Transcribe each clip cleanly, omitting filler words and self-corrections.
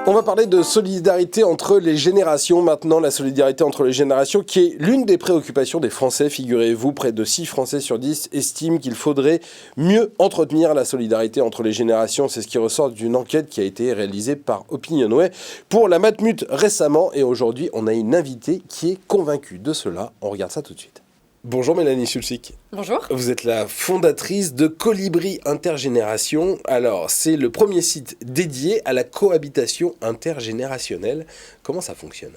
On va parler de solidarité entre les générations maintenant, la solidarité entre les générations qui est l'une des préoccupations des Français. Figurez-vous, près de 6 Français sur 10 estiment qu'il faudrait mieux entretenir la solidarité entre les générations. C'est ce qui ressort d'une enquête qui a été réalisée par Opinionway pour la Matmut récemment. Et aujourd'hui, on a une invitée qui est convaincue de cela. On regarde ça tout de suite. Bonjour Mélanie Sulcic. Bonjour. Vous êtes la fondatrice de Colibri Intergénération. Alors, c'est le premier site dédié à la cohabitation intergénérationnelle. Comment ça fonctionne ?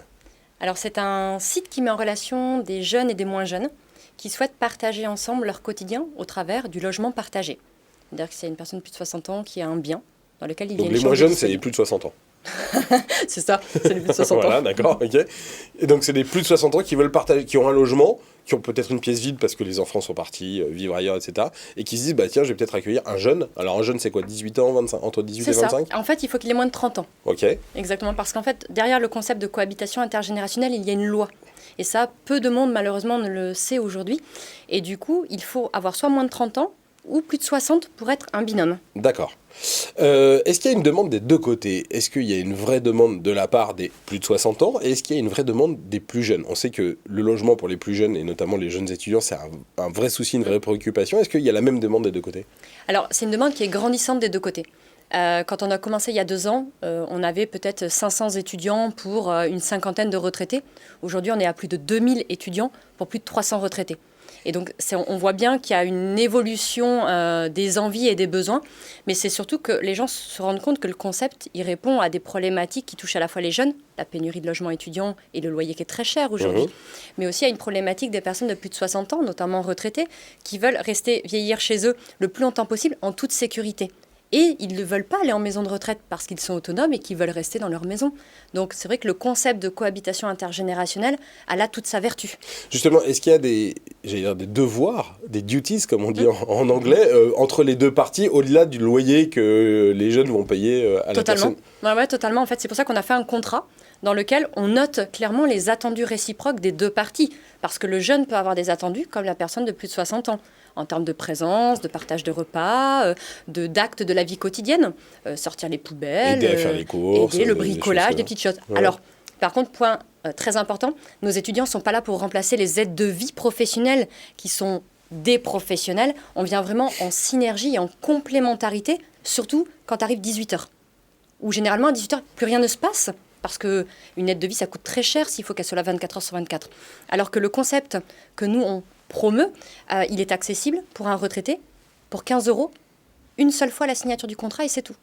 Alors, c'est un site qui met en relation des jeunes et des moins jeunes qui souhaitent partager ensemble leur quotidien au travers du logement partagé. C'est-à-dire que c'est une personne de plus de 60 ans qui a un bien dans lequel il Donc vient les échanger moins jeunes, des c'est les souvenirs. plus de 60 ans. C'est ça, c'est les plus de 60 ans. Voilà, d'accord, ok. Et donc c'est des plus de 60 ans qui veulent partager, qui ont un logement, qui ont peut-être une pièce vide parce que les enfants sont partis vivre ailleurs, etc. Et qui se disent, bah tiens, je vais peut-être accueillir un jeune. Alors un jeune, c'est quoi, 18 ans, 25, entre 18 C'est et ça. 25 ? En fait, il faut qu'il ait moins de 30 ans. Ok, Exactement, parce qu'en fait, derrière le concept de cohabitation intergénérationnelle, il y a une loi. Et ça, peu de monde, malheureusement, ne le sait aujourd'hui. Et du coup, il faut avoir soit moins de 30 ans, ou plus de 60 pour être un binôme. d'accord. Est-ce qu'il y a une demande des deux côtés ? Est-ce qu'il y a une vraie demande de la part des plus de 60 ans ? Et est-ce qu'il y a une vraie demande des plus jeunes ? On sait que le logement pour les plus jeunes, et notamment les jeunes étudiants, c'est un vrai souci, une vraie préoccupation. Est-ce qu'il y a la même demande des deux côtés ? Alors, c'est une demande qui est grandissante des deux côtés. Quand on a commencé il y a 2 ans, on avait peut-être 500 étudiants pour une cinquantaine de retraités. Aujourd'hui, on est à plus de 2000 étudiants pour plus de 300 retraités. Et donc, on voit bien qu'il y a une évolution des envies et des besoins, mais c'est surtout que les gens se rendent compte que le concept, il répond à des problématiques qui touchent à la fois les jeunes, la pénurie de logements étudiants et le loyer qui est très cher aujourd'hui, mais aussi à une problématique des personnes de plus de 60 ans, notamment retraitées, qui veulent rester vieillir chez eux le plus longtemps possible en toute sécurité. Et ils ne veulent pas aller en maison de retraite parce qu'ils sont autonomes et qu'ils veulent rester dans leur maison. Donc c'est vrai que le concept de cohabitation intergénérationnelle a là toute sa vertu. Justement, est-ce qu'il y a des devoirs, des duties, comme on dit en anglais, entre les deux parties, au-delà du loyer que les jeunes vont payer à la personne ? Ouais, totalement. En fait, c'est pour ça qu'on a fait un contrat dans lequel on note clairement les attendus réciproques des deux parties. Parce que le jeune peut avoir des attendus comme la personne de plus de 60 ans. En termes de présence, de partage de repas, d'actes de la vie quotidienne, sortir les poubelles, aider à faire les courses, aider le bricolage, des petites choses. Ouais. Alors, par contre, point très important, nos étudiants ne sont pas là pour remplacer les aides de vie professionnelles qui sont des professionnels. On vient vraiment en synergie et en complémentarité, surtout quand arrive 18h. Où généralement, à 18h, plus rien ne se passe. Parce qu'une aide de vie, ça coûte très cher s'il faut qu'elle soit là 24 heures sur 24. Alors que le concept que nous, on promeut, il est accessible pour un retraité, pour 15 €, une seule fois la signature du contrat et c'est tout.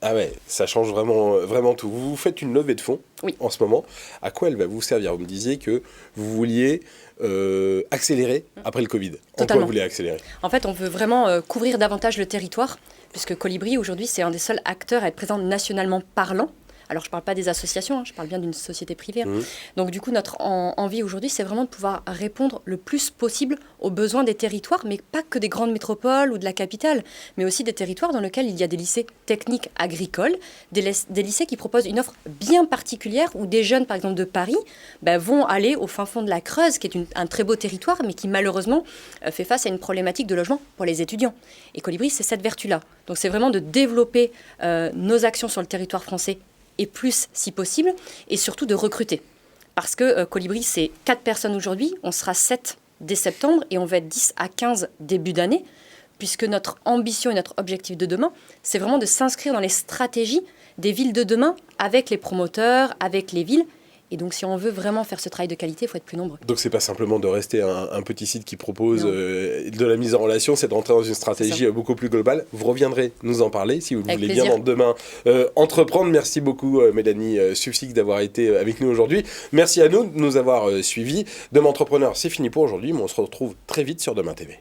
Ah ouais, ça change vraiment, vraiment tout. Vous faites une levée de fonds en ce moment. À quoi elle va vous servir ? Vous me disiez que vous vouliez accélérer après le Covid. En quoi vous voulez accélérer ? En fait, on veut vraiment couvrir davantage le territoire, puisque Colibri, aujourd'hui, c'est un des seuls acteurs à être présent nationalement parlant. Alors, je ne parle pas des associations, je parle bien d'une société privée. Donc, du coup, notre envie aujourd'hui, c'est vraiment de pouvoir répondre le plus possible aux besoins des territoires, mais pas que des grandes métropoles ou de la capitale, mais aussi des territoires dans lesquels il y a des lycées techniques agricoles, des lycées qui proposent une offre bien particulière où des jeunes, par exemple de Paris, vont aller au fin fond de la Creuse, qui est un très beau territoire, mais qui malheureusement fait face à une problématique de logement pour les étudiants. Et Colibri, c'est cette vertu-là. Donc, c'est vraiment de développer nos actions sur le territoire français et plus si possible, et surtout de recruter. Parce que Colibri, c'est 4 personnes aujourd'hui, on sera 7 dès septembre, et on va être 10 à 15 début d'année, puisque notre ambition et notre objectif de demain, c'est vraiment de s'inscrire dans les stratégies des villes de demain, avec les promoteurs, avec les villes. Et donc, si on veut vraiment faire ce travail de qualité, il faut être plus nombreux. Donc, c'est pas simplement de rester un petit site qui propose de la mise en relation, c'est de rentrer dans une stratégie beaucoup plus globale. Vous reviendrez nous en parler si vous le voulez bien dans demain entreprendre. Merci beaucoup, Mélanie Sulcic, d'avoir été avec nous aujourd'hui. Merci à nous de nous avoir suivis. Demain Entrepreneur, c'est fini pour aujourd'hui, mais on se retrouve très vite sur Demain TV.